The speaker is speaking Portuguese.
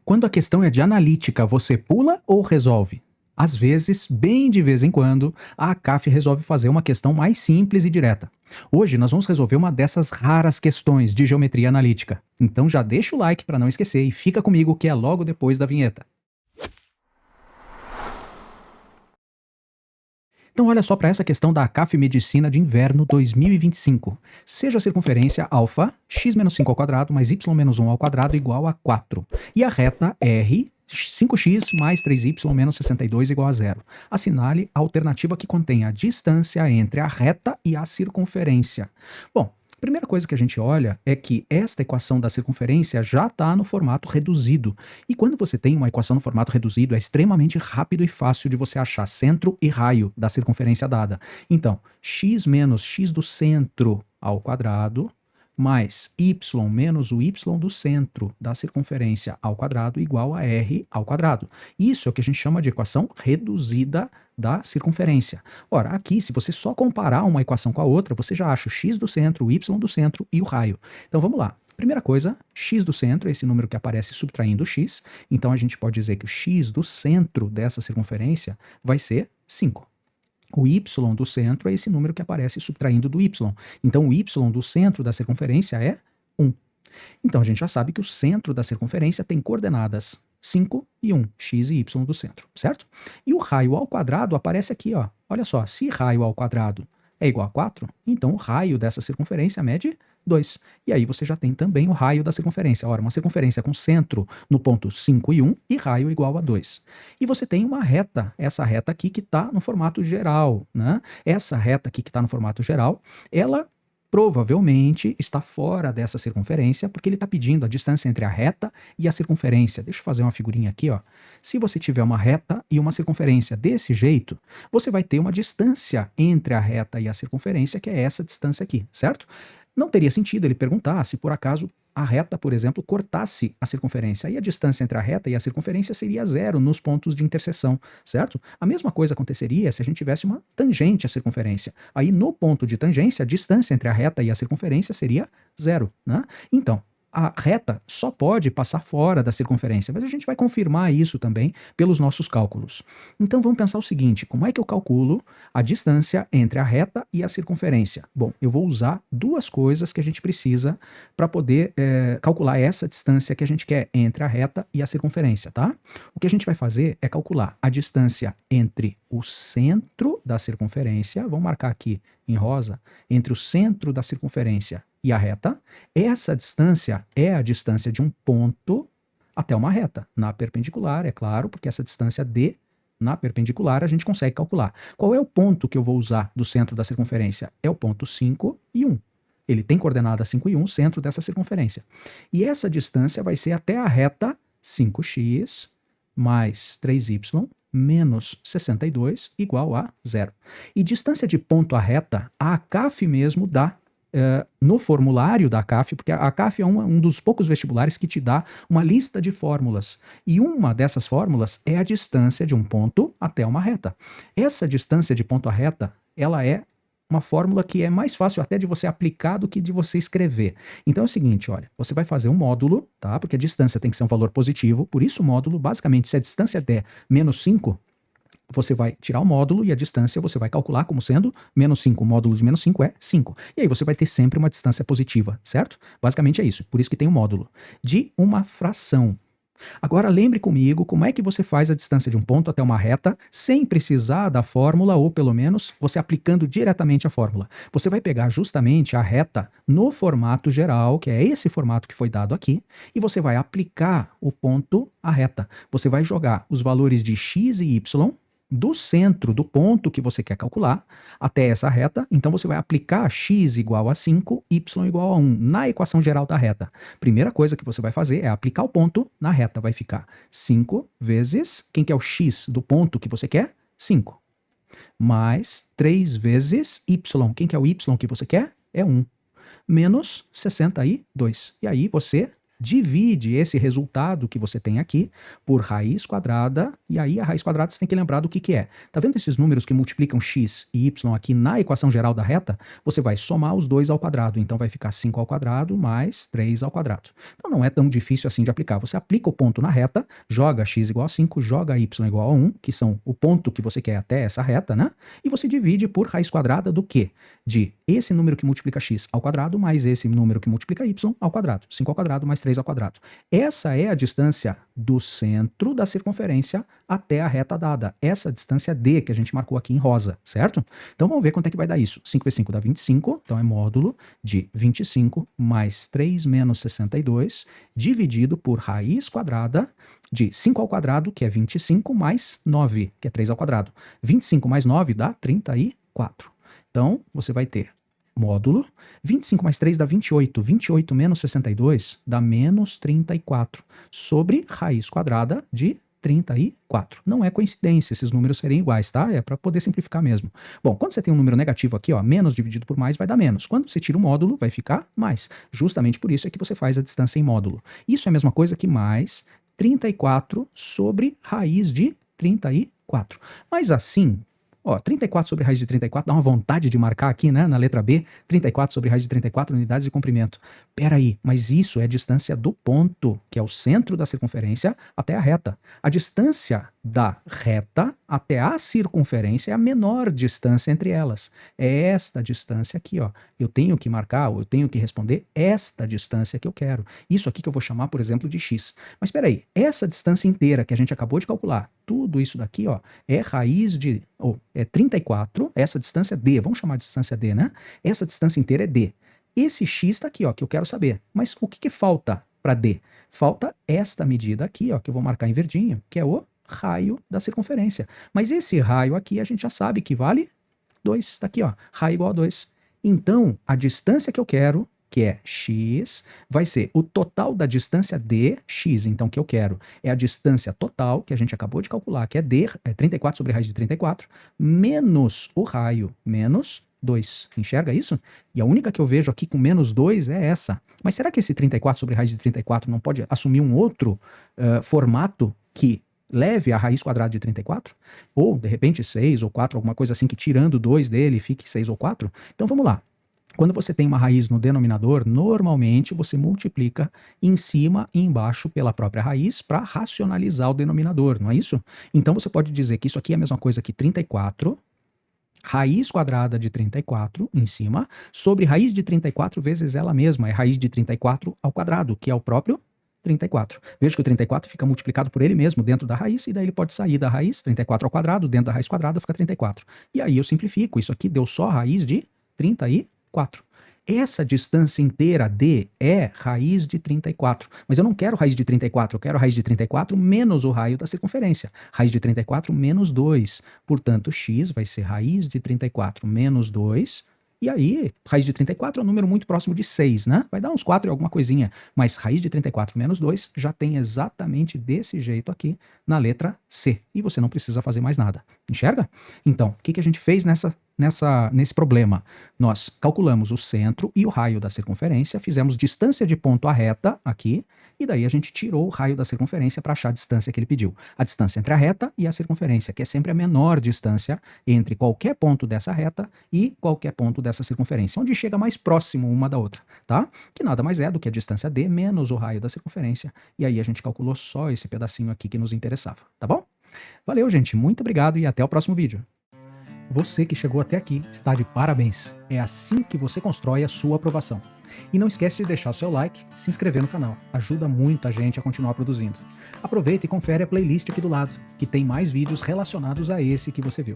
Quando a questão é de analítica, você pula ou resolve? Às vezes, bem de vez em quando, a ACAF resolve fazer uma questão mais simples e direta. Hoje nós vamos resolver uma dessas raras questões de geometria analítica. Então já deixa o like para não esquecer e fica comigo que é logo depois da vinheta. Então olha só para essa questão da ACAF Medicina de Inverno 2025. Seja a circunferência alfa, x menos 5 ao quadrado mais y menos 1 ao quadrado igual a 4. E a reta R, 5x mais 3y menos 62 igual a 0. Assinale a alternativa que contém a distância entre a reta e a circunferência. Bom, a primeira coisa que a gente olha é que esta equação da circunferência já está no formato reduzido. E quando você tem uma equação no formato reduzido, é extremamente rápido e fácil de você achar centro e raio da circunferência dada. Então, x menos x do centro ao quadrado mais y menos o y do centro da circunferência ao quadrado igual a r ao quadrado. Isso é o que a gente chama de equação reduzida da circunferência. Ora, aqui, se você só comparar uma equação com a outra, você já acha o x do centro, o y do centro e o raio. Então vamos lá. Primeira coisa, x do centro é esse número que aparece subtraindo o x. Então a gente pode dizer que o x do centro dessa circunferência vai ser 5. O y do centro é esse número que aparece subtraindo do y. Então o y do centro da circunferência é 1. Então a gente já sabe que o centro da circunferência tem coordenadas 5 e 1, x e y do centro, certo? E o raio ao quadrado aparece aqui, ó. Olha só, se raio ao quadrado é igual a 4, então o raio dessa circunferência mede 2. E aí você já tem também o raio da circunferência. Ora, uma circunferência com centro no ponto 5 e 1 e raio igual a 2. E você tem uma reta, essa reta aqui que está no formato geral, né? Essa reta aqui que está no formato geral, ela provavelmente está fora dessa circunferência, porque ele está pedindo a distância entre a reta e a circunferência. Deixa eu fazer uma figurinha aqui, ó. Se você tiver uma reta e uma circunferência desse jeito, você vai ter uma distância entre a reta e a circunferência, que é essa distância aqui, certo? Não teria sentido ele perguntar se por acaso a reta, por exemplo, cortasse a circunferência. Aí a distância entre a reta e a circunferência seria 0 nos pontos de interseção, certo? A mesma coisa aconteceria se a gente tivesse uma tangente à circunferência. Aí no ponto de tangência, a distância entre a reta e a circunferência seria 0, né? Então, a reta só pode passar fora da circunferência, mas a gente vai confirmar isso também pelos nossos cálculos. Então vamos pensar o seguinte, como é que eu calculo a distância entre a reta e a circunferência? Bom, eu vou usar duas coisas que a gente precisa para poder calcular essa distância que a gente quer entre a reta e a circunferência, tá? O que a gente vai fazer é calcular a distância entre o centro da circunferência, vamos marcar aqui em rosa, entre o centro da circunferência e a reta. Essa distância é a distância de um ponto até uma reta. Na perpendicular, é claro, porque essa distância D na perpendicular a gente consegue calcular. Qual é o ponto que eu vou usar do centro da circunferência? É o ponto 5 e 1. Ele tem coordenada 5 e 1, centro dessa circunferência. E essa distância vai ser até a reta 5x mais 3y menos 62 igual a 0. E distância de ponto a reta, a ACAF mesmo dá no formulário da ACAF, porque a ACAF é um dos poucos vestibulares que te dá uma lista de fórmulas. E uma dessas fórmulas é a distância de um ponto até uma reta. Essa distância de ponto a reta, ela é uma fórmula que é mais fácil até de você aplicar do que de você escrever. Então é o seguinte, olha, você vai fazer um módulo, tá? Porque a distância tem que ser um valor positivo, por isso o módulo, basicamente, se a distância der menos 5, você vai tirar o módulo e a distância você vai calcular como sendo menos 5. O módulo de menos 5 é 5. E aí você vai ter sempre uma distância positiva, certo? Basicamente é isso, por isso que tem o módulo de uma fração. Agora lembre comigo como é que você faz a distância de um ponto até uma reta sem precisar da fórmula, ou pelo menos você aplicando diretamente a fórmula. Você vai pegar justamente a reta no formato geral, que é esse formato que foi dado aqui, e você vai aplicar o ponto à reta. Você vai jogar os valores de x e y do centro do ponto que você quer calcular até essa reta, então você vai aplicar x igual a 5, y igual a 1 na equação geral da reta. Primeira coisa que você vai fazer é aplicar o ponto na reta, vai ficar 5 vezes, quem que é o x do ponto que você quer? 5. Mais 3 vezes y, quem que é o y que você quer? É 1. Menos 62. E aí você divide esse resultado que você tem aqui por raiz quadrada, e aí a raiz quadrada você tem que lembrar do que é. Tá vendo esses números que multiplicam x e y aqui na equação geral da reta? Você vai somar os dois ao quadrado, então vai ficar 5 ao quadrado mais 3 ao quadrado. Então não é tão difícil assim de aplicar. Você aplica o ponto na reta, joga x igual a 5, joga y igual a 1, que são o ponto que você quer até essa reta, né? E você divide por raiz quadrada do quê? De esse número que multiplica x ao quadrado mais esse número que multiplica y ao quadrado. 5 ao quadrado mais 3 ao quadrado. Essa é a distância do centro da circunferência até a reta dada. Essa distância D que a gente marcou aqui em rosa, certo? Então vamos ver quanto é que vai dar isso. 5 vezes 5 dá 25, então é módulo de 25 mais 3 menos 62, dividido por raiz quadrada de 5 ao quadrado, que é 25, mais 9, que é 3 ao quadrado. 25 mais 9 dá 34. Então, você vai ter módulo, 25 mais 3 dá 28, 28 menos 62 dá menos 34, sobre raiz quadrada de 34. Não é coincidência esses números serem iguais, tá? É para poder simplificar mesmo. Bom, quando você tem um número negativo aqui, ó, menos dividido por mais vai dar menos. Quando você tira o módulo, vai ficar mais. Justamente por isso é que você faz a distância em módulo. Isso é a mesma coisa que mais 34 sobre raiz de 34. Mas assim, ó, 34 sobre raiz de 34 dá uma vontade de marcar aqui, né, na letra B, 34 sobre raiz de 34 unidades de comprimento. Peraí, mas isso é a distância do ponto, que é o centro da circunferência, até a reta. A distância da reta até a circunferência é a menor distância entre elas. É esta distância aqui, ó. Eu tenho que marcar, ou eu tenho que responder esta distância que eu quero. Isso aqui que eu vou chamar, por exemplo, de x. Mas peraí, essa distância inteira que a gente acabou de calcular, tudo isso daqui, ó, é raiz de, é 34, essa distância D, vamos chamar de distância D, né? Essa distância inteira é D. Esse x está aqui, ó, que eu quero saber. Mas o que falta para D? Falta esta medida aqui, ó, que eu vou marcar em verdinho, que é o raio da circunferência. Mas esse raio aqui a gente já sabe que vale 2, está aqui, ó, raio igual a 2. Então, a distância que eu quero, que é x, vai ser o total da distância dx, então que eu quero é a distância total, que a gente acabou de calcular, que é d, é 34 sobre raiz de 34, menos o raio, menos 2. Enxerga isso? E a única que eu vejo aqui com menos 2 é essa. Mas será que esse 34 sobre raiz de 34 não pode assumir um outro formato que leve a raiz quadrada de 34? Ou, de repente, 6 ou 4, alguma coisa assim que tirando 2 dele fique 6 ou 4? Então vamos lá. Quando você tem uma raiz no denominador, normalmente você multiplica em cima e embaixo pela própria raiz para racionalizar o denominador, não é isso? Então você pode dizer que isso aqui é a mesma coisa que 34, raiz quadrada de 34 em cima, sobre raiz de 34 vezes ela mesma, é raiz de 34 ao quadrado, que é o próprio 34. Veja que o 34 fica multiplicado por ele mesmo dentro da raiz, e daí ele pode sair da raiz, 34 ao quadrado, dentro da raiz quadrada fica 34. E aí eu simplifico, isso aqui deu só raiz de 34. Essa distância inteira D é raiz de 34. Mas eu não quero raiz de 34, eu quero raiz de 34 menos o raio da circunferência. Raiz de 34 menos 2. Portanto, x vai ser raiz de 34 menos 2. E aí, raiz de 34 é um número muito próximo de 6, né? Vai dar uns 4 e alguma coisinha. Mas raiz de 34 menos 2 já tem exatamente desse jeito aqui na letra C. E você não precisa fazer mais nada. Enxerga? Então, o que a gente fez nesse problema? Nós calculamos o centro e o raio da circunferência, fizemos distância de ponto à reta aqui, e daí a gente tirou o raio da circunferência para achar a distância que ele pediu. A distância entre a reta e a circunferência, que é sempre a menor distância entre qualquer ponto dessa reta e qualquer ponto dessa circunferência, onde chega mais próximo uma da outra, tá? Que nada mais é do que a distância D menos o raio da circunferência, e aí a gente calculou só esse pedacinho aqui que nos interessava, tá bom? Valeu, gente, muito obrigado e até o próximo vídeo. Você que chegou até aqui está de parabéns. É assim que você constrói a sua aprovação. E não esquece de deixar o seu like, se inscrever no canal. Ajuda muito a gente a continuar produzindo. Aproveita e confere a playlist aqui do lado, que tem mais vídeos relacionados a esse que você viu.